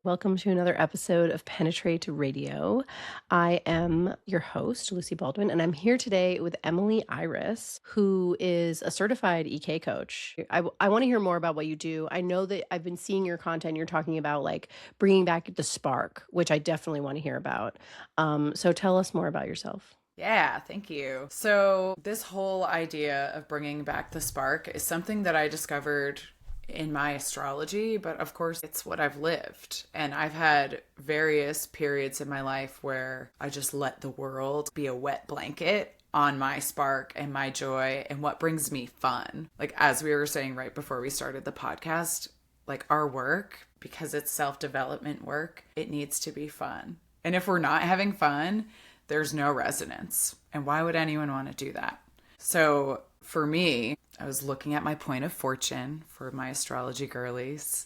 Welcome to another episode of Penetrate Radio. I am your host, Lucy Baldwin, and I'm here today with Emily Iris, who is a certified EK coach. I want to hear more about what you do. I know that I've been seeing your content. You're talking about like bringing back the spark, which I definitely want to hear about. So tell us more about yourself. Yeah, thank you. So, this whole idea of bringing back the spark is something that I discovered in my astrology, but of course, it's what I've lived. And I've had various periods in my life where I just let the world be a wet blanket on my spark and my joy and what brings me fun. Like, as we were saying right before we started the podcast, like our work, because it's self-development work, it needs to be fun. And if we're not having fun, there's no resonance. And why would anyone want to do that? So for me, I was looking at my point of fortune for my astrology girlies.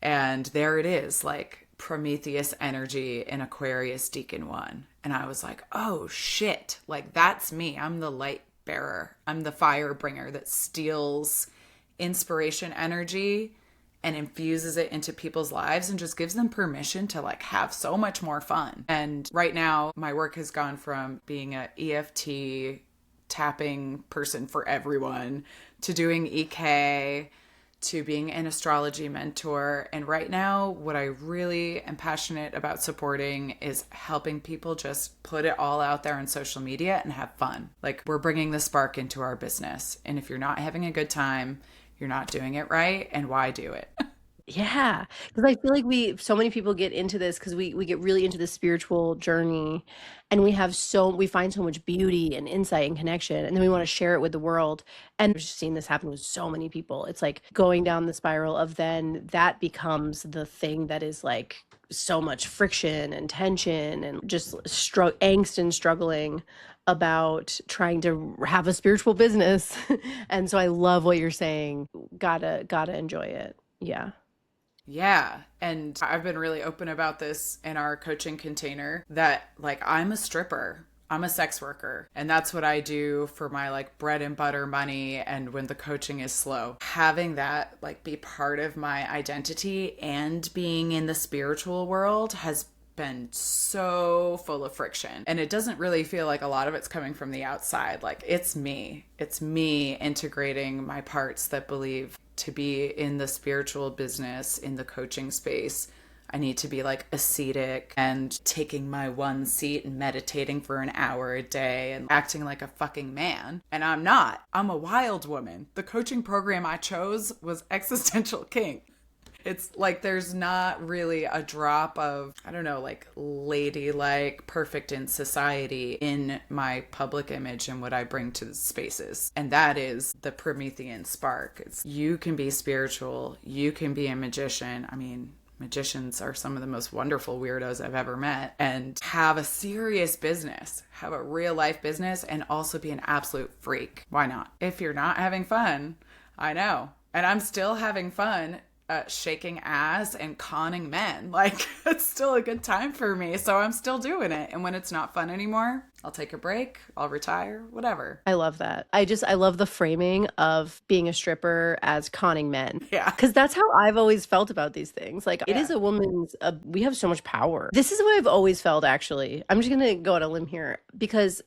And there it is, like Prometheus energy in Aquarius Deacon 1. And I was like, oh shit, like that's me. I'm the light bearer. I'm the fire bringer that steals inspiration energy and infuses it into people's lives and just gives them permission to like have so much more fun. And right now my work has gone from being a EFT tapping person for everyone to doing EK to being an astrology mentor. And right now what I really am passionate about supporting is helping people just put it all out there on social media and have fun. Like we're bringing the spark into our business. And if you're not having a good time, you're not doing it right, and why do it? Yeah, because I feel like so many people get into this because we get really into the spiritual journey, and we find so much beauty and insight and connection, and then we want to share it with the world. And I've just seen this happen with so many people. It's like going down the spiral of then that becomes the thing that is like so much friction and tension and just angst and struggling about trying to have a spiritual business. And so I love what you're saying. Gotta enjoy it. Yeah. Yeah. And I've been really open about this in our coaching container that like I'm a stripper. I'm a sex worker. And that's what I do for my like bread and butter money and when the coaching is slow. Having that like be part of my identity and being in the spiritual world has been so full of friction. And it doesn't really feel like a lot of it's coming from the outside. Like it's me. It's me integrating my parts that believe to be in the spiritual business, in the coaching space, I need to be like ascetic and taking my one seat and meditating for an hour a day and acting like a fucking man. And I'm not. I'm a wild woman. The coaching program I chose was existential kink. It's like there's not really a drop of, I don't know, like ladylike, perfect in society in my public image and what I bring to the spaces. And that is the Promethean spark. It's you can be spiritual, you can be a magician. I mean, magicians are some of the most wonderful weirdos I've ever met, and have a serious business, have a real life business, and also be an absolute freak. Why not? If you're not having fun, I know. And I'm still having fun shaking ass and conning men. Like it's still a good time for me, so I'm still doing it. And when it's not fun anymore, I'll take a break, I'll retire, whatever. I love that. I love the framing of being a stripper as conning men. Yeah, because that's how I've always felt about these things. Like it is a woman's we have so much power. This is what I've always felt. Actually, I'm just gonna go on a limb here because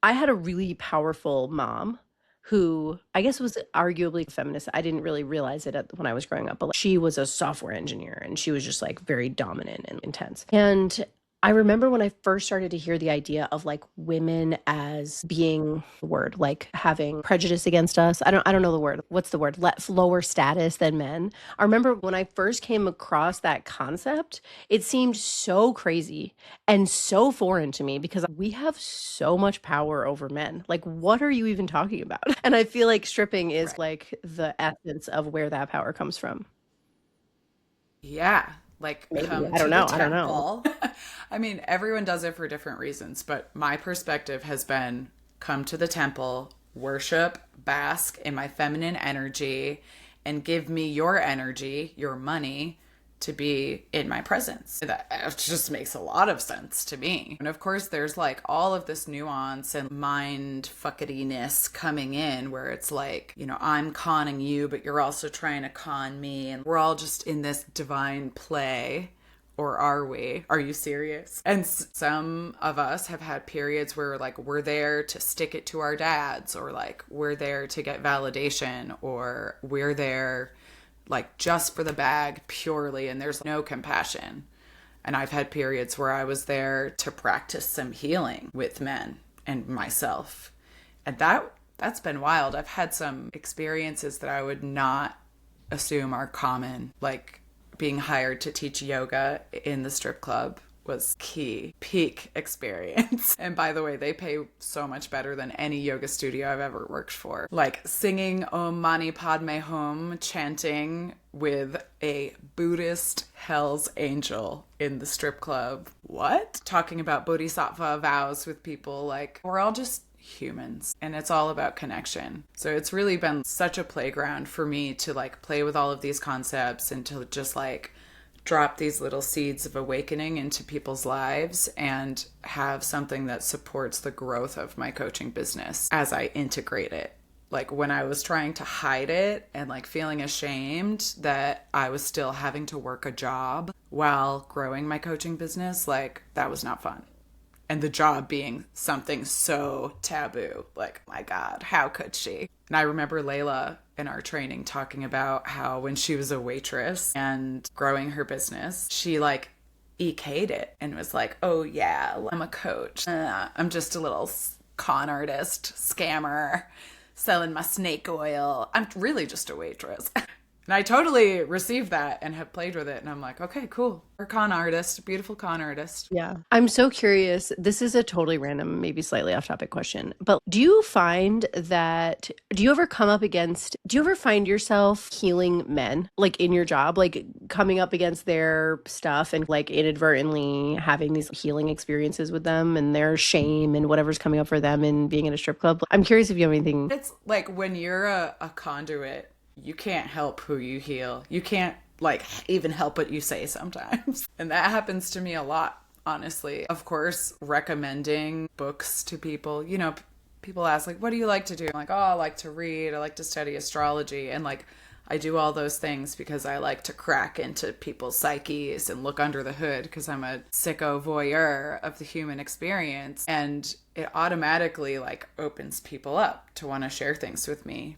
I had a really powerful mom who I guess was arguably feminist. I didn't really realize it when I was growing up, but like, she was a software engineer and she was just like very dominant and intense. And I remember when I first started to hear the idea of like women as being like having prejudice against us. I don't know the word. What's the word? Lower status than men. I remember when I first came across that concept, it seemed so crazy and so foreign to me because we have so much power over men. Like, what are you even talking about? And I feel like stripping is like the essence of where that power comes from. Yeah. Like Maybe. come I don't to know. the I don't temple. I mean, everyone does it for different reasons, but my perspective has been come to the temple, worship, bask in my feminine energy, and give me your energy, your money, to be in my presence. That just makes a lot of sense to me. And of course, there's like all of this nuance and mind fucketyness coming in where it's like, you know, I'm conning you, but you're also trying to con me. And we're all just in this divine play. Or are we? Are you serious? And some of us have had periods where like we're there to stick it to our dads, or like we're there to get validation, or we're there like just for the bag purely, and there's no compassion. And I've had periods where I was there to practice some healing with men and myself. And that's been wild. I've had some experiences that I would not assume are common, like being hired to teach yoga in the strip club was key. Peak experience. And by the way, they pay so much better than any yoga studio I've ever worked for. Like singing Om Mani Padme Hum, chanting with a Buddhist Hell's Angel in the strip club. What? Talking about bodhisattva vows with people. Like, we're all just humans, and it's all about connection. So it's really been such a playground for me to like play with all of these concepts and to just like drop these little seeds of awakening into people's lives and have something that supports the growth of my coaching business as I integrate it. Like when I was trying to hide it and like feeling ashamed that I was still having to work a job while growing my coaching business, like that was not fun. And the job being something so taboo. Like, my God, how could she? And I remember Layla in our training talking about how when she was a waitress and growing her business, she like EK'd it and was like, oh yeah, I'm a coach. I'm just a little con artist, scammer, selling my snake oil. I'm really just a waitress. And I totally received that and have played with it. And I'm like, okay, cool. We're a con artist, beautiful con artist. Yeah. I'm so curious. This is a totally random, maybe slightly off topic question, but do you find that, do you ever find yourself healing men, like in your job, like coming up against their stuff and like inadvertently having these healing experiences with them and their shame and whatever's coming up for them and being in a strip club? I'm curious if you have anything. It's like when you're a conduit, you can't help who you heal. You can't like even help what you say sometimes. And that happens to me a lot, honestly. Of course, recommending books to people, you know, people ask like, what do you like to do? I'm like, oh, I like to read. I like to study astrology. And like, I do all those things because I like to crack into people's psyches and look under the hood because I'm a sicko voyeur of the human experience. And it automatically like opens people up to want to share things with me.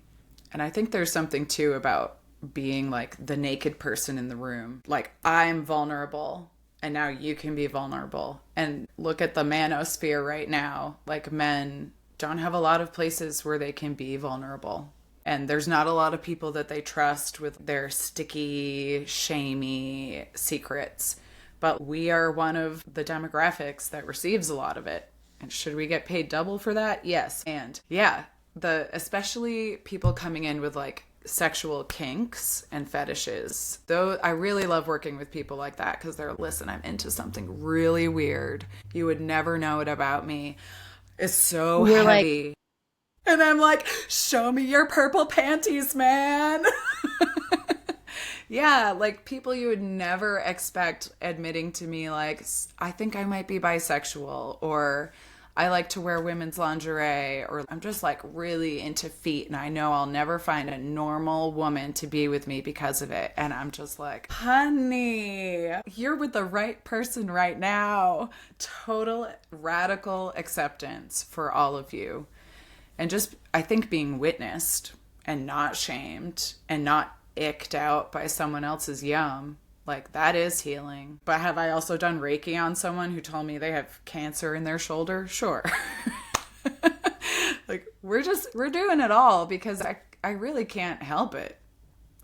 And I think there's something too about being like the naked person in the room. Like I'm vulnerable and now you can be vulnerable. And look at the manosphere right now. Like men don't have a lot of places where they can be vulnerable. And there's not a lot of people that they trust with their sticky, shamey secrets. But we are one of the demographics that receives a lot of it. And should we get paid double for that? Yes. And yeah. Especially people coming in with like sexual kinks and fetishes. Though I really love working with people like that because they're, listen, I'm into something really weird. You would never know it about me. It's so heavy. Like... And I'm like, show me your purple panties, man. Yeah, like people you would never expect admitting to me like, I think I might be bisexual, or I like to wear women's lingerie, or I'm just like really into feet and I know I'll never find a normal woman to be with me because of it. And I'm just like, honey, you're with the right person right now. Total radical acceptance for all of you. And just, I think being witnessed and not shamed and not icked out by someone else's yum. Like, that is healing. But have I also done Reiki on someone who told me they have cancer in their shoulder? Sure. Like, we're doing it all because I really can't help it.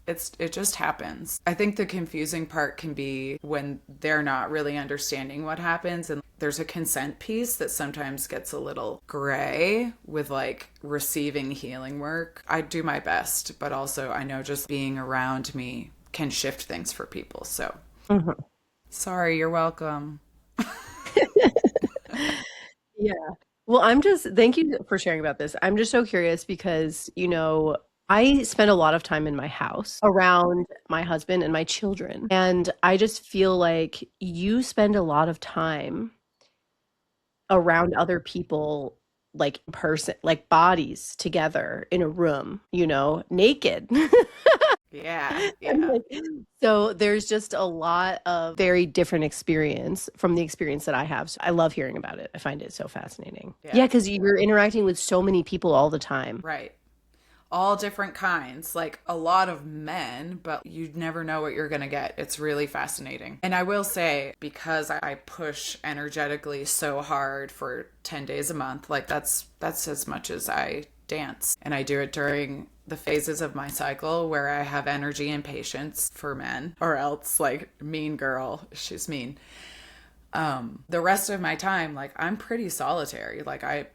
It just happens. I think the confusing part can be when they're not really understanding what happens. And there's a consent piece that sometimes gets a little gray with like receiving healing work. I do my best, but also I know just being around me can shift things for people. So Sorry, you're welcome. Yeah. Well, thank you for sharing about this. I'm just so curious because, you know, I spend a lot of time in my house around my husband and my children. And I just feel like you spend a lot of time around other people, like in person, like bodies together in a room, naked. Yeah, And, yeah, like, so there's just a lot of very different experience from the experience that I have. So I love hearing about it. I find it so fascinating. Yeah, yeah. because you're interacting with so many people all the time. Right. All different kinds, like a lot of men, but you never know what you're going to get. It's really fascinating. And I will say, because I push energetically so hard for 10 days a month, like that's as much as I dance. And I do it during the phases of my cycle where I have energy and patience for men, or else like mean girl, she's mean. The rest of my time, like I'm pretty solitary. Like I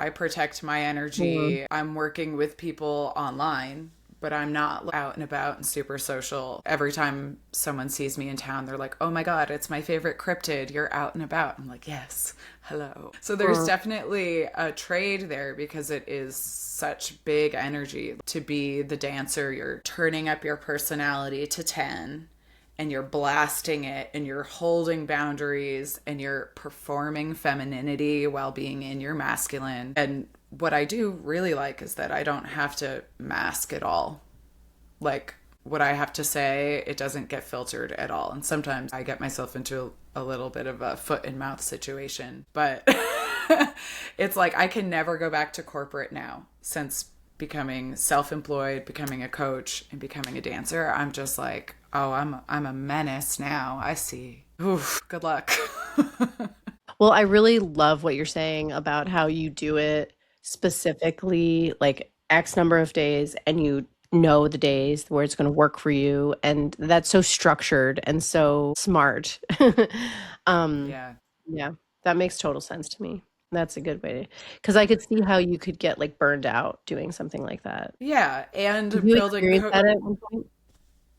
protect my Mhm. energy. I'm working with people online, but I'm not out and about and super social. Every time someone sees me in town, they're like, "Oh my God, it's my favorite cryptid. You're out and about." I'm like, "Yes, hello." So there's Mhm. definitely a trade there because it is such big energy to be the dancer. You're turning up your personality to 10 and you're blasting it and you're holding boundaries and you're performing femininity while being in your masculine. And what I do really like is that I don't have to mask at all. Like what I have to say, it doesn't get filtered at all. And sometimes I get myself into a little bit of a foot and mouth situation. But it's like I can never go back to corporate now since becoming self-employed, becoming a coach, and becoming a dancer. I'm just like, oh, I'm a menace now. I see. Oof, good luck. Well, I really love what you're saying about how you do it specifically, like X number of days, and you know the days where it's going to work for you. And that's so structured and so smart. Um, Yeah. yeah, that makes total sense to me. That's a good way to, because I could see how you could get like burned out doing something like that. Yeah, Did and you building experience that at one point?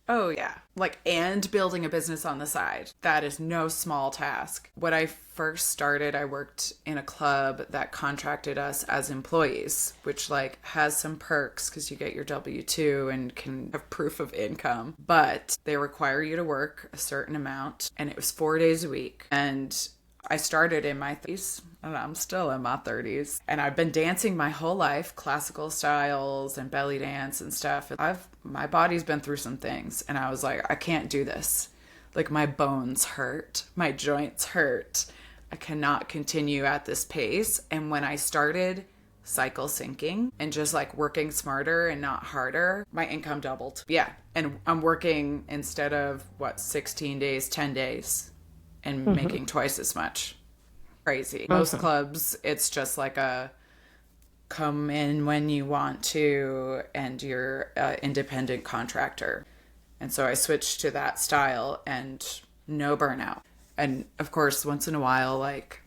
Oh, yeah. Like, and building a business on the side. That is no small task. When I first started, I worked in a club that contracted us as employees, which, like, has some perks because you get your W 2 and can have proof of income. But they require you to work a certain amount, and it was 4 days a week. And I started in my 30s, and I'm still in my 30s. And I've been dancing my whole life, classical styles and belly dance and stuff. My body's been through some things, and I was like, I can't do this. Like my bones hurt, my joints hurt. I cannot continue at this pace. And when I started cycle syncing and just like working smarter and not harder, my income doubled. Yeah. And I'm working instead of 16 days, 10 days and Hmm. making twice as much. Crazy. Most Hmm. clubs, it's just like a come in when you want to and you're an independent contractor. And so I switched to that style and no burnout. And of course, once in a while, like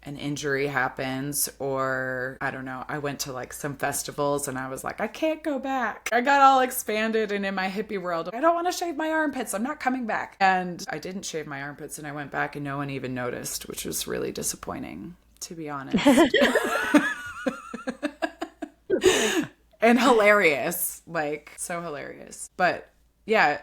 an injury happens, or I don't know, I went to like some festivals and I was like, I can't go back. I got all expanded and in my hippie world, I don't want to shave my armpits. I'm not coming back. And I didn't shave my armpits and I went back and no one even noticed, which was really disappointing, to be honest. And hilarious, like so hilarious. But yeah,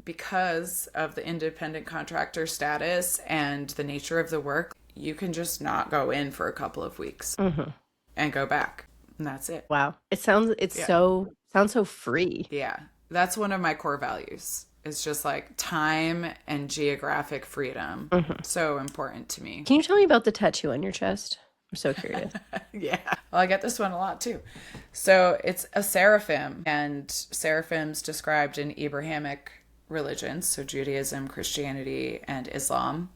because of the independent contractor status and the nature of the work, you can just not go in for a couple of weeks Hmm. and go back. And that's it. Wow. It's Yeah. sounds so free. Yeah. That's one of my core values. It's just like time and geographic freedom. Hmm. So important to me. Can you tell me about the tattoo on your chest? I'm so curious. Yeah. Well, I get this one a lot too. So it's a seraphim, and seraphims described in Abrahamic religions, so Judaism, Christianity, and Islam,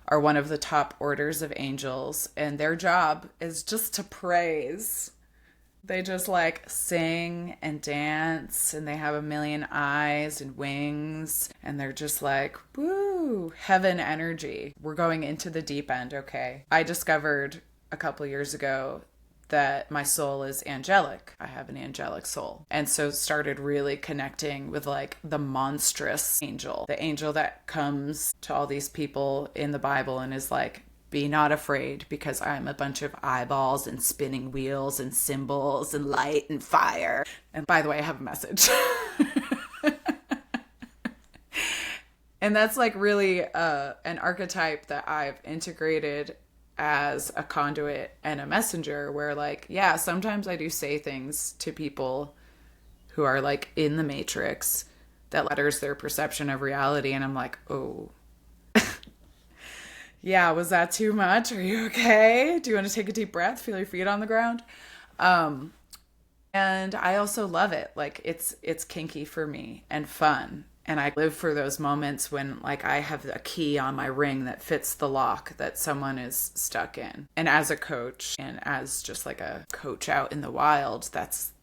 are one of the top orders of angels, and their job is just to praise. They just like sing and dance, and they have a million eyes and wings, and they're just like, woo, heaven energy. We're going into the deep end, okay? I discovered a couple years ago that my soul is angelic. I have an angelic soul. And so started really connecting with like the monstrous angel, the angel that comes to all these people in the Bible and is like, Be not afraid, because I'm a bunch of eyeballs and spinning wheels and symbols and light and fire. And by the way, I have a message. And that's like really an archetype that I've integrated as a conduit and a messenger, where like, yeah, sometimes I do say things to people who are like in the matrix that letters their perception of reality. And I'm like, oh, yeah, was that too much? Are you okay? Do you want to take a deep breath? Feel your feet on the ground? And I also love it. Like it's kinky for me and fun. And I live for those moments when like I have a key on my ring that fits the lock that someone is stuck in. And as a coach and as just like a coach out in the wild, that's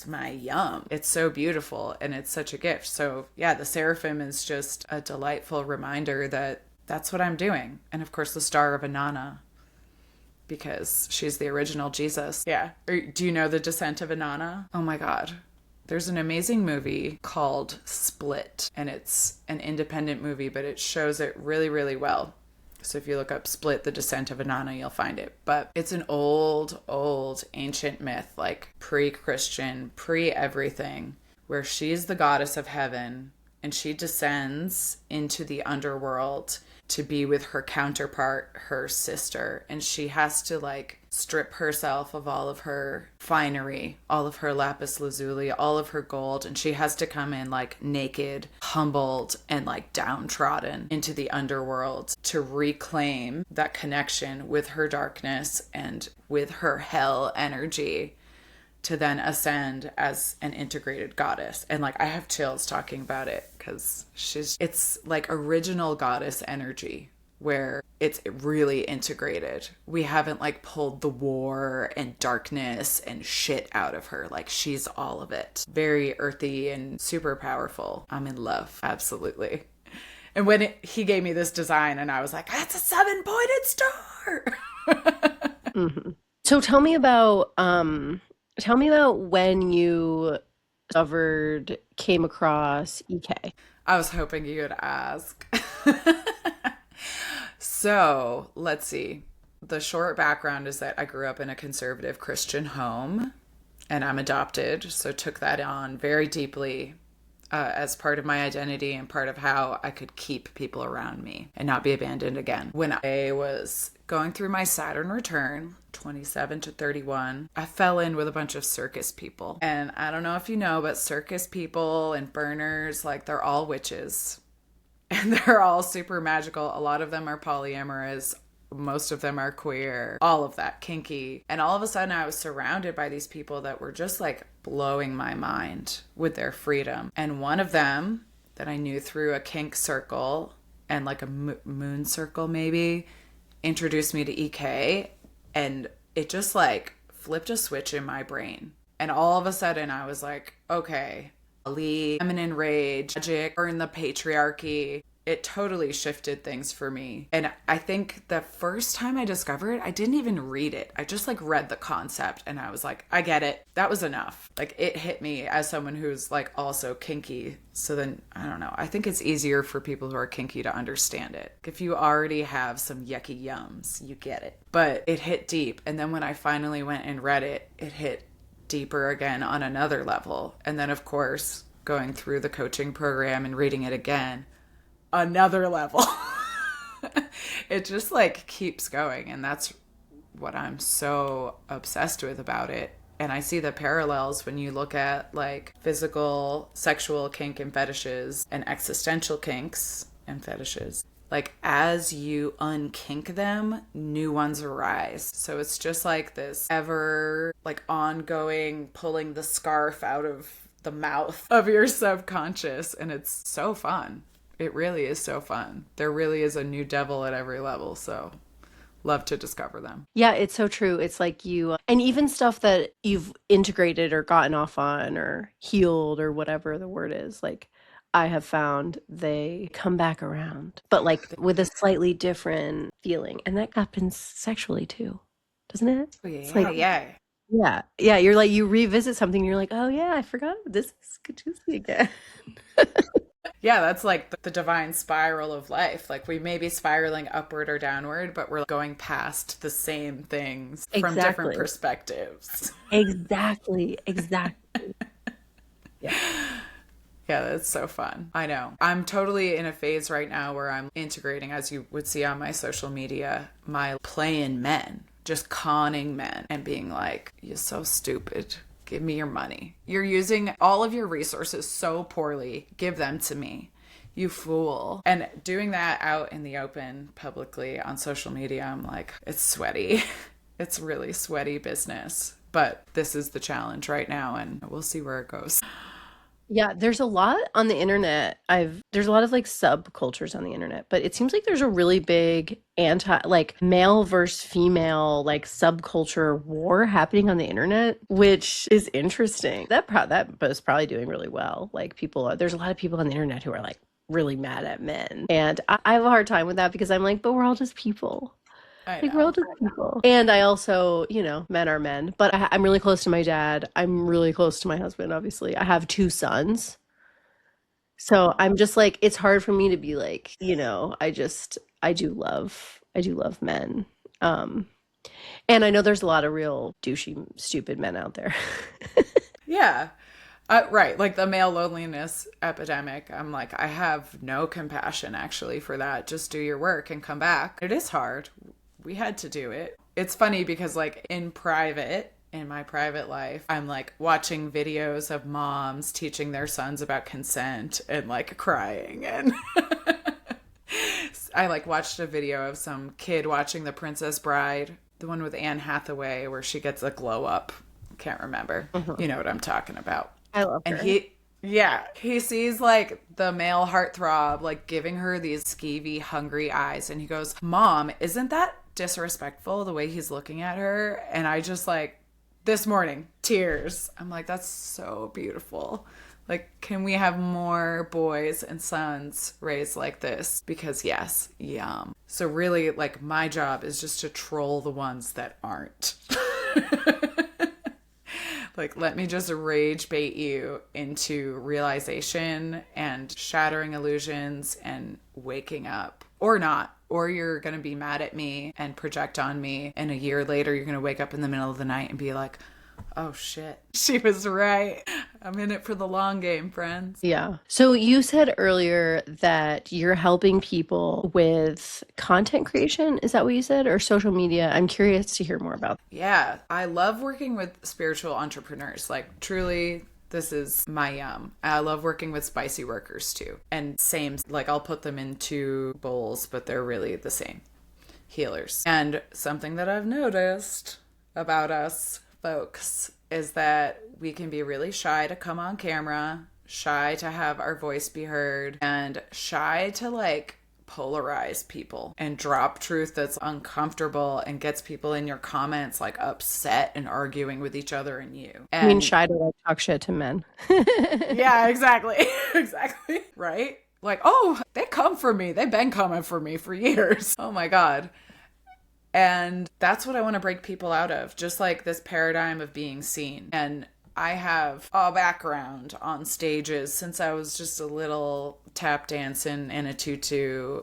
my yum. It's so beautiful and it's such a gift. So yeah, the seraphim is just a delightful reminder that that's what I'm doing. And of course the Star of Inanna, because she's the original Jesus. Yeah. Do you know the Descent of Inanna? Oh my God. There's an amazing movie called Split, and it's an independent movie, but it shows it really, really well. So if you look up Split, the Descent of Inanna, you'll find it. But it's an old, old ancient myth, like pre-Christian, pre-everything, where she's the goddess of heaven and she descends into the underworld to be with her counterpart, her sister. And she has to like strip herself of all of her finery, all of her lapis lazuli, all of her gold. And she has to come in like naked, humbled, and like downtrodden into the underworld to reclaim that connection with her darkness and with her hell energy, to then ascend as an integrated goddess. And like I have chills talking about it, because it's like original goddess energy where it's really integrated. We haven't like pulled the war and darkness and shit out of her. Like she's all of it. Very earthy and super powerful. I'm in love. Absolutely. And when he gave me this design and I was like, that's a 7-pointed star. Mm-hmm. So tell me about when you came across EK. I was hoping you would ask. So let's see. The short background is that I grew up in a conservative Christian home and I'm adopted. So took that on very deeply as part of my identity and part of how I could keep people around me and not be abandoned again. When I was going through my Saturn return, 27 to 31, I fell in with a bunch of circus people. And I don't know if you know, but circus people and burners, like they're all witches. And they're all super magical. A lot of them are polyamorous. Most of them are queer. All of that, kinky. And all of a sudden I was surrounded by these people that were just like blowing my mind with their freedom. And one of them that I knew through a kink circle and like a moon circle maybe introduced me to EK. And it just like flipped a switch in my brain. And all of a sudden I was like, okay, feminine rage, magic, or in the patriarchy. It totally shifted things for me. And I think the first time I discovered it, I didn't even read it. I just like read the concept and I was like, I get it. That was enough. Like it hit me as someone who's like also kinky. So then, I don't know. I think it's easier for people who are kinky to understand it. If you already have some yucky yums, you get it. But it hit deep. And then when I finally went and read it, it hit deeper again on another level. And then of course, going through the coaching program and reading it again, another level. It just like keeps going. And that's what I'm so obsessed with about it. And I see the parallels when you look at like physical, sexual kink and fetishes and existential kinks and fetishes. Like as you unkink them, new ones arise. So it's just like this ever like ongoing pulling the scarf out of the mouth of your subconscious. And it's so fun. It really is so fun. There really is a new devil at every level. So love to discover them. Yeah, it's so true. It's like and even stuff that you've integrated or gotten off on or healed or whatever the word is, like I have found they come back around, but like with a slightly different feeling. And that happens sexually too, doesn't it? Oh, yeah, it's like, yeah. Yeah. You're like, you revisit something and you're like, oh yeah, I forgot this is juicy again. Yeah, that's like the divine spiral of life. Like we may be spiraling upward or downward, but we're going past the same things from different Exactly. perspectives. Exactly. Exactly. Yeah. Yeah, that's so fun. I know. I'm totally in a phase right now where I'm integrating, as you would see on my social media, my playing men, just conning men and being like, you're so stupid. Give me your money. You're using all of your resources so poorly. Give them to me. You fool. And doing that out in the open publicly on social media, I'm like, it's sweaty. It's really sweaty business. But this is the challenge right now, and we'll see where it goes. Yeah, there's a lot on the internet. There's a lot of like subcultures on the internet, but it seems like there's a really big anti like male versus female like subculture war happening on the internet, which is interesting. That is probably doing really well. Like there's a lot of people on the internet who are like really mad at men. And I have a hard time with that because I'm like, but we're all just people. I Like we're all know. just people. And I also, men are men, but I'm really close to my dad. I'm really close to my husband, obviously. I have two sons. So I'm just like, it's hard for me to be like, I do love men. Um, and I know there's a lot of real douchey, stupid men out there. Yeah. Right. Like the male loneliness epidemic. I'm like, I have no compassion actually for that. Just do your work and come back. It is hard. We had to do it. It's funny because, like, in my private life, I'm like watching videos of moms teaching their sons about consent and like crying. And I like watched a video of some kid watching The Princess Bride, the one with Anne Hathaway, where she gets a glow up. Can't remember. Mhm. You know what I'm talking about. I love And her. he sees like the male heartthrob, like giving her these skeevy, hungry eyes. And he goes, Mom, isn't that disrespectful the way he's looking at her? And I just like, this morning, tears. I'm like, that's so beautiful. Like, can we have more boys and sons raised like this? Because yes, yum. So really, like, my job is just to troll the ones that aren't. Like, let me just rage bait you into realization and shattering illusions and waking up. Or not. Or you're going to be mad at me and project on me. And a year later, you're going to wake up in the middle of the night and be like, oh shit, she was right. I'm in it for the long game, friends. Yeah. So you said earlier that you're helping people with content creation. Is that what you said? Or social media? I'm curious to hear more about. Yeah, I love working with spiritual entrepreneurs. Like, truly, this is my yum. I love working with spicy workers too. And same, like, I'll put them in two bowls, but they're really the same. Healers. And something that I've noticed about us folks is that we can be really shy to come on camera, shy to have our voice be heard, and shy to like polarize people and drop truth that's uncomfortable and gets people in your comments like upset and arguing with each other and you. I mean, And shy to like talk shit to men. yeah, exactly. Exactly. Right? Like, oh, they come for me. They've been coming for me for years. Oh my God. And that's what I want to break people out of, just like this paradigm of being seen. And I have a background on stages since I was just a little tap dancing in a tutu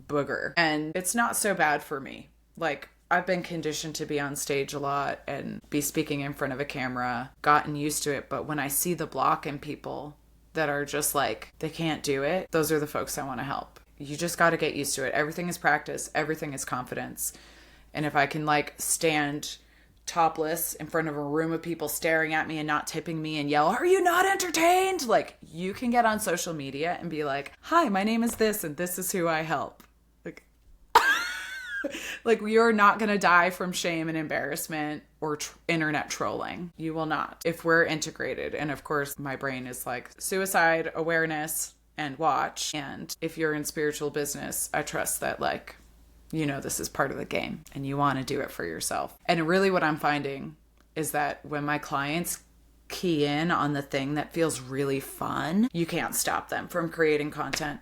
booger. And it's not so bad for me. Like, I've been conditioned to be on stage a lot and be speaking in front of a camera, gotten used to it. But when I see the block in people that are just like, they can't do it, those are the folks I want to help. You just got to get used to it. Everything is practice. Everything is confidence. And if I can like stand topless in front of a room of people staring at me and not tipping me and yell, are you not entertained? Like, you can get on social media and be like, hi, my name is this and this is who I help. Like, like you're not going to die from shame and embarrassment or internet trolling. You will not if we're integrated. And of course, my brain is like suicide awareness and watch. And if you're in spiritual business, I trust that like, this is part of the game and you want to do it for yourself. And really what I'm finding is that when my clients key in on the thing that feels really fun, you can't stop them from creating content.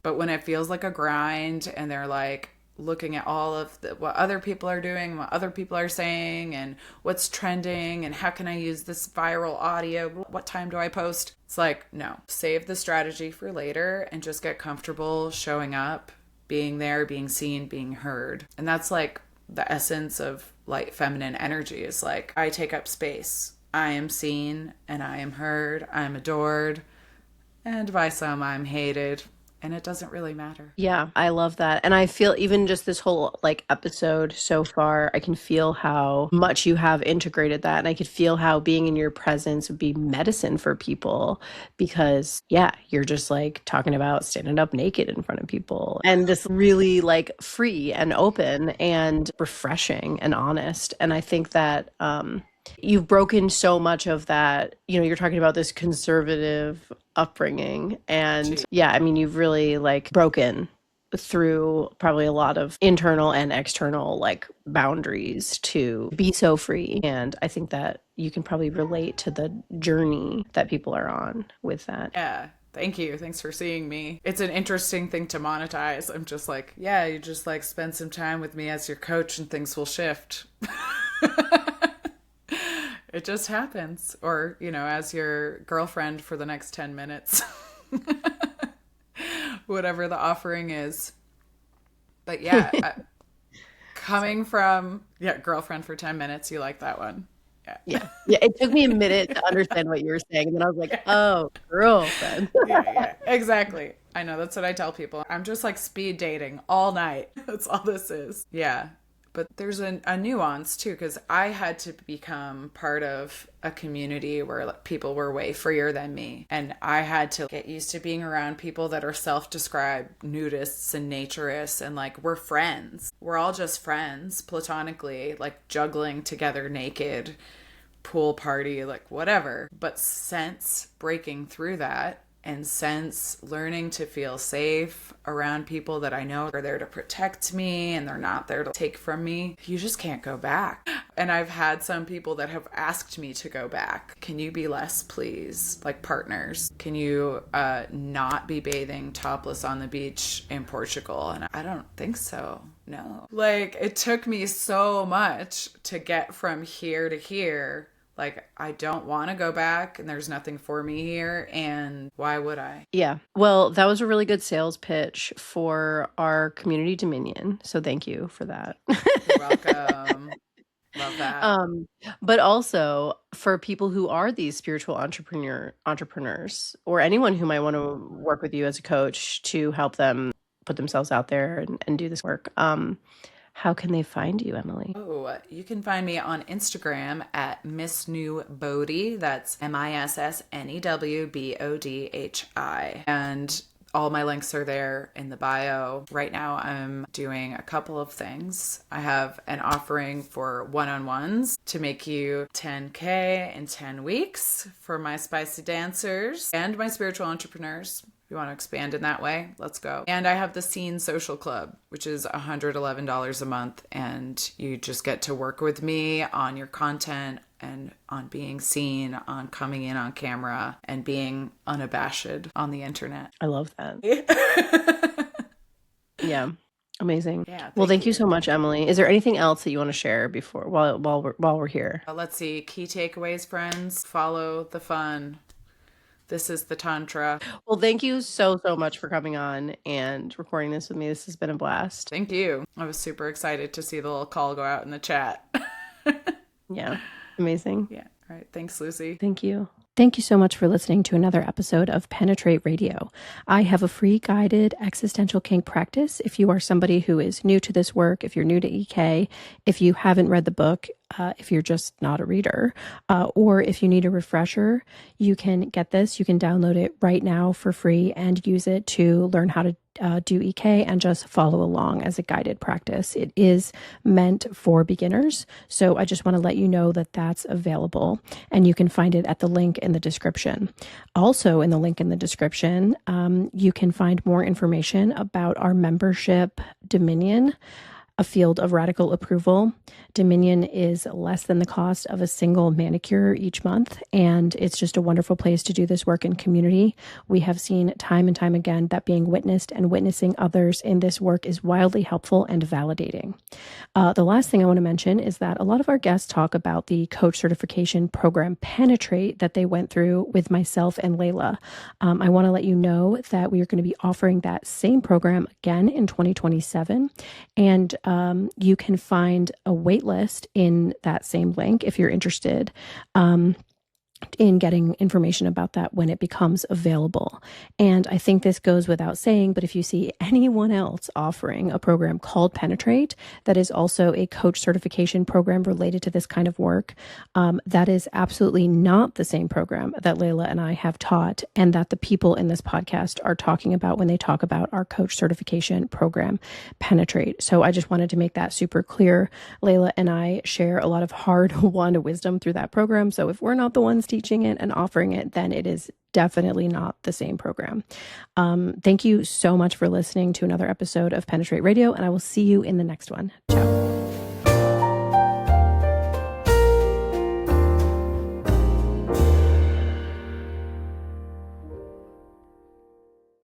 But when it feels like a grind and they're like, looking at all of what other people are doing, what other people are saying, and what's trending, and how can I use this viral audio? What time do I post? It's like, no, save the strategy for later and just get comfortable showing up, being there, being seen, being heard. And that's like the essence of light feminine energy, is like, I take up space. I am seen and I am heard. I am adored. And by some, I'm hated. And it doesn't really matter. Yeah, I love that. And I feel even just this whole like episode so far, I can feel how much you have integrated that. And I could feel how being in your presence would be medicine for people because, yeah, you're just like talking about standing up naked in front of people and just really like free and open and refreshing and honest. And I think that, you've broken so much of that. You know, you're talking about this conservative upbringing. And yeah, I mean, you've really like broken through probably a lot of internal and external like boundaries to be so free. And I think that you can probably relate to the journey that people are on with that. Yeah. Thank you. Thanks for seeing me. It's an interesting thing to monetize. I'm just like, yeah, you just like spend some time with me as your coach and things will shift. It just happens. Or, you know, as your girlfriend for the next 10 minutes. Whatever the offering is. But yeah, coming from, girlfriend for 10 minutes. You like that one. Yeah. It took me a minute to understand what you were saying. And then I was like, oh, girlfriend. Yeah, exactly. I know. That's what I tell people. I'm just like speed dating all night. That's all this is. Yeah. But there's a nuance too, because I had to become part of a community where people were way freer than me. And I had to get used to being around people that are self-described nudists and naturists, and like, we're friends. We're all just friends platonically, like juggling together naked, pool party, like whatever. But since breaking through that, and since learning to feel safe around people that I know are there to protect me and they're not there to take from me, you just can't go back. And I've had some people that have asked me to go back. Can you be less, please? Like partners. Can you not be bathing topless on the beach in Portugal? And I don't think so. No. Like, it took me so much to get from here to here. Like, I don't want to go back and there's nothing for me here. And why would I? Yeah. Well, that was a really good sales pitch for our community dominion. So thank you for that. You're welcome. Love that. But also for people who are these spiritual entrepreneurs or anyone who might want to work with you as a coach to help them put themselves out there and do this work. How can they find you, Emily? Oh, you can find me on Instagram at Miss New Bodhi. That's MISSNEWBODHI. And all my links are there in the bio. Right now, I'm doing a couple of things. I have an offering for one-on-ones to make you 10K in 10 weeks for my spicy dancers and my spiritual entrepreneurs. If you want to expand in that way, let's go. And I have the Scene Social Club, which is $111 a month. And you just get to work with me on your content and on being seen, on coming in on camera, and being unabashed on the internet. I love that. Yeah. Amazing. Yeah, thank you so much, Emily. Is there anything else that you want to share before while we're here? Let's see. Key takeaways, friends. Follow the fun. This is the Tantra. Well, thank you so much for coming on and recording this with me. This has been a blast. Thank you. I was super excited to see the little call go out in the chat. Yeah. Amazing. Yeah. All right. Thanks, Lucy. Thank you. Thank you so much for listening to another episode of Penetrate Radio. I have a free guided existential kink practice. If you are somebody who is new to this work, if you're new to EK, if you haven't read the book, if you're just not a reader, or if you need a refresher, you can get this. You can download it right now for free and use it to learn how to do EK and just follow along as a guided practice. It is meant for beginners. So I just want to let you know that that's available, and you can find it at the link in the description. Also in the link in the description, you can find more information about our membership Dominion. a field of radical approval. Dominion is less than the cost of a single manicure each month, and it's just a wonderful place to do this work in community. We have seen time and time again that being witnessed and witnessing others in this work is wildly helpful and validating. The last thing I want to mention is that a lot of our guests talk about the coach certification program Penetrate that they went through with myself and Layla. I want to let you know that we are going to be offering that same program again in 2027, and you can find a wait list in that same link if you're interested in getting information about that when it becomes available. And I think this goes without saying, but if you see anyone else offering a program called Penetrate that is also a coach certification program related to this kind of work, that is absolutely not the same program that Layla and I have taught and that the people in this podcast are talking about when they talk about our coach certification program, Penetrate. So I just wanted to make that super clear. Layla and I share a lot of hard-won wisdom through that program. So if we're not the ones teaching it and offering it, then it is definitely not the same program. Thank you so much for listening to another episode of Penetrate Radio, and I will see you in the next one. Ciao.